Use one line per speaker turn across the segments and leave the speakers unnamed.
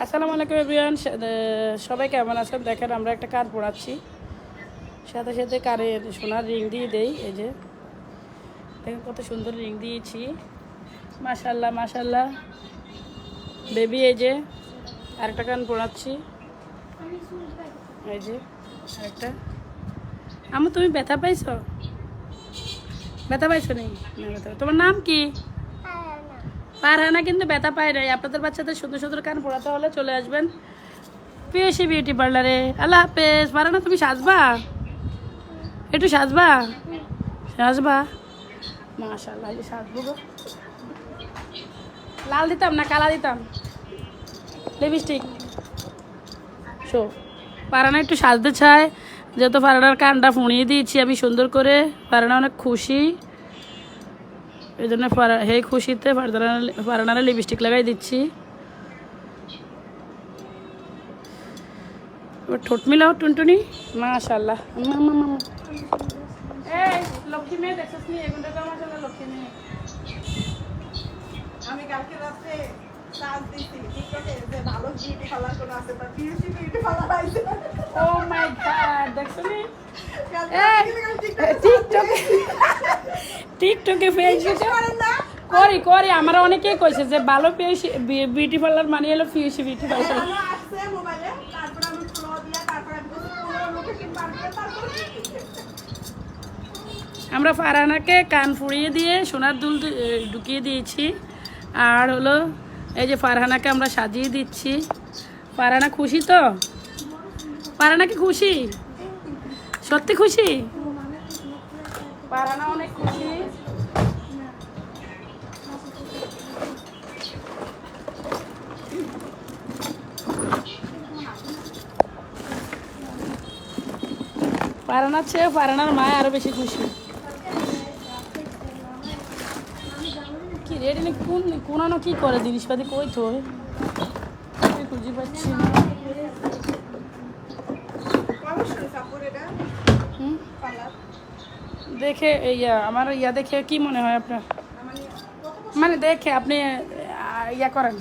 আসসালামু আলাইকুম এভরিওয়ান, সবাই কেমন আছেন? দেখেন আমরা একটা কান পড়াচ্ছি, সাথে সাথে কানের সোনার রিং দিয়ে দেই। এই যে দেখেন কত সুন্দর রিং দিয়েছি, মাশাল্লাহ মাশাল্লাহ বেবি। এই যে আরেকটা কান পড়াচ্ছি, এই যে আরেকটা। আমু তুমি ব্যথা পাইছো? ব্যথা পাইছো নেই? না ব্যথা। তোমার নাম কি? পারহানা। কিন্তু ব্যথা পায় নাই। আপনাদের বাচ্চাদের সুন্দর সুন্দর কান পড়াতে হলে চলে আসবেন পিএসি বিউটি পার্লারে। আল্লাহ হাফেজ। পারহানা তুমি সাজবা? একটু সাজবা? সাজবা? মাশাআল্লাহ, এই যে সাজবো গো। লাল দিতাম না কালা দিতাম? লিপস্টিক। শো, পারহানা একটু সাজতে চায়, যেহেতু পারহানার কানটা ফুঁড়িয়ে দিয়েছি আমি সুন্দর করে। পারহানা অনেক খুশি, এই জন্য হে খুশিতে পারহানারে লিপস্টিক লাগাই দিচ্ছি। ঠোঁট মিলাও টুনটুনি, মাশাআল্লাহ। এই লক্ষ্মী মেয়ে দেখছিস নি? এগুলো তো মাশাআল্লাহ লক্ষ্মী মেয়ে।
আমি কালকে রাতে কাজ দিছি টিকটকে যে ভালো বিউটি পার্লার কোন আছে, তার পিএসসি বিউটি পার্লার আছে।
ও মাই গড, দেখছো নি?
টিকটকে
টিকটকে ফেসবুকে
করেন না?
করি আমরা অনেকেই কইছে যে ভালো বিউটি পার্লার মানে হলো পিএসসি বিউটি পার্লার।
আমার আসছে মোবাইলে, তারপর আমি ফলো দিয়া তারপর আমি পুরো লোকেশন পার করে তারপর
আমরা ফারহানাকে কান ফুড়িয়ে দিয়ে সোনার দুল ঢুকিয়ে দিয়েছি, আর হলো এই যে ফারহানাকে আমরা সাজিয়ে দিচ্ছি। ফারহানা খুশি তো? ফারহানা কি খুশি? সত্যি খুশি? ফারহানা অনেক খুশি। ফারহানার চেয়ে ফারহানার মা আরো বেশি খুশি। কি রেডি নি কোনানো কি করে জিনিসপাতি কই তো খুঁজে পাচ্ছি না।
অবশ্যই সাপোর্ট এটা
হুম,
পার্লার
দেখে আমার দেখে কি মনে হয় আপনার? মানে দেখে আপনি করেন,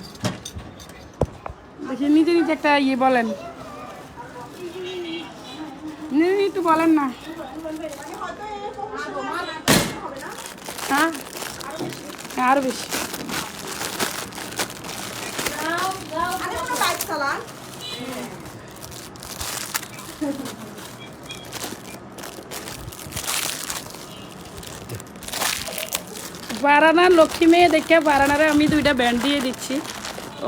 দেখি নিজে নিজে একটা বলেন, নিজে একটু বলেন না। হ্যাঁ, আরো বেশি।
আরে কোনো বাইক চালান।
ফারহানার লক্ষ্মী মেয়ে দেখে ফারহানারে আমি 2টা ব্যান্ড দিয়ে দিচ্ছি।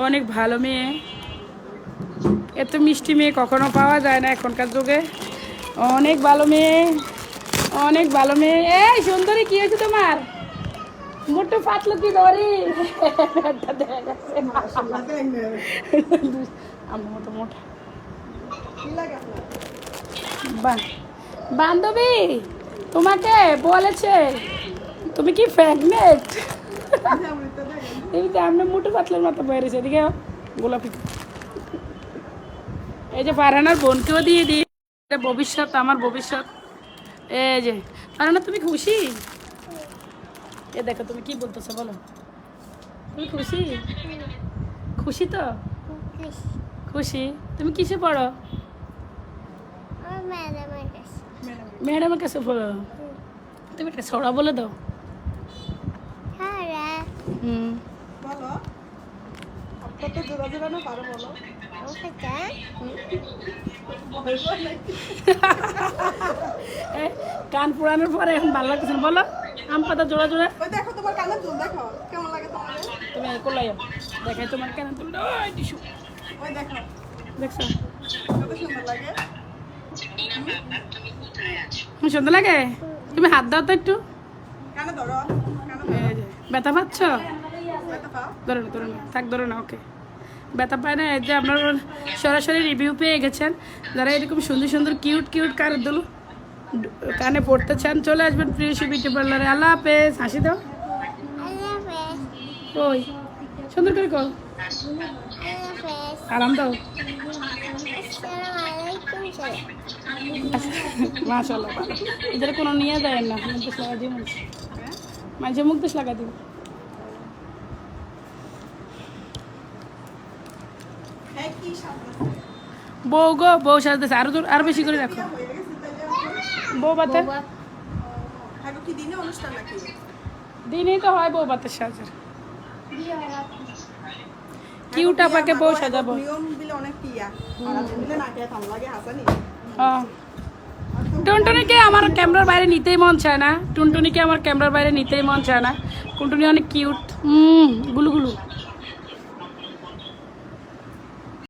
অনেক ভালো মেয়ে, এত মিষ্টি মেয়ে কখনো পাওয়া যায় না এখনকার যুগে। অনেক ভালো মেয়ে, অনেক ভালো মেয়ে। এই সুন্দরী, কি হয়েছে তোমার? মোটু পাতলো কি ধরি? আমার মতো মোটা
কি লাগে আপনার?
বান্ধবী তোমাকে বলেছে তুমি কি প্রেগনেন্ট? এই যে আমরা মোটু পাতলার মতো বেরিয়েছে, এদিকে গোলাপি। এই যে ফারহানার বোনকেও দিয়ে দিই, এটা ভবিষ্যৎ, আমার ভবিষ্যৎ। এই যে ফারহানা, তুমি খুশি? এ দেখো তুমি কি বলতেছো বলো, তুমি খুশি? খুশি তো? খুশি। তুমি কিসে পড়ো? ম্যাডামের কাছে পড়ো। তুমি একটা ছড়া বলে দাও। হুম,
বলো, আপনার তো জোড়া জোড়া না পারো, বলো।
কান পুরানোর পরে এখন ভালো লাগছে না, বলো। আম পাতা জোড়া জোড়া।
ওই দেখো তোমার কানে চুল, দেখো কেমন লাগে তোমার।
তুমি কোলাই দেখাই তোমার কেন তুলটা। টিস্যু
ওই দেখো
দেখছো
কত সুন্দর লাগে।
সুন্দর লাগে? তুমি হাত দাও তো একটু।
কানে ধরো, কানে
এই যে, ব্যথা পাচ্ছ?
ব্যথা পাও?
ধরো না ধরো না, থাক ধরো না। ওকে, ব্যথা পায় না। এই যে আপনার সরাসরি রিভিউ পেয়ে গেছেন। যারা এরকম সুন্দর সুন্দর কিউট কিউট কানের দুল কানে পড়তে চান, চলে আসবেন প্রিয়সী বিউটি পার্লারে। আল্লাহ হাফেজ। হাসি দাও। ওই সুন্দর করে কর, আরাম দাও। মাশাআল্লাহ, এদের কোনো নিয়ে যায় না, মুখ দেশ লাগা দিব মাঝে মুখ দেশ লাগা দিব।
হ্যাঁ কি সাজতেছে?
বউ গো, বউ সাজতেছে, আরো বেশি করে রাখো।
বিয়ে হয়ে গেছে তাইলে?
বউ বাতে
এখন কি দিনে অনুষ্ঠান নাকি?
দিনেই তো হয় বউ বাতের সাজার। কিউট আপাকে বউ সাজাবো।
নিয়ম দিলে অনেক টিয়া আর দিলে না কে থাম লাগে হাসানি।
হ্যাঁ, টুনটুনিকে আমার ক্যামেরার বাইরে নিতেই মন চায় না, টুনটুনিকে আমার ক্যামেরার বাইরে নিতেই মন চায় না। টুনটুনি অনেক কিউট, গুলু গুলু।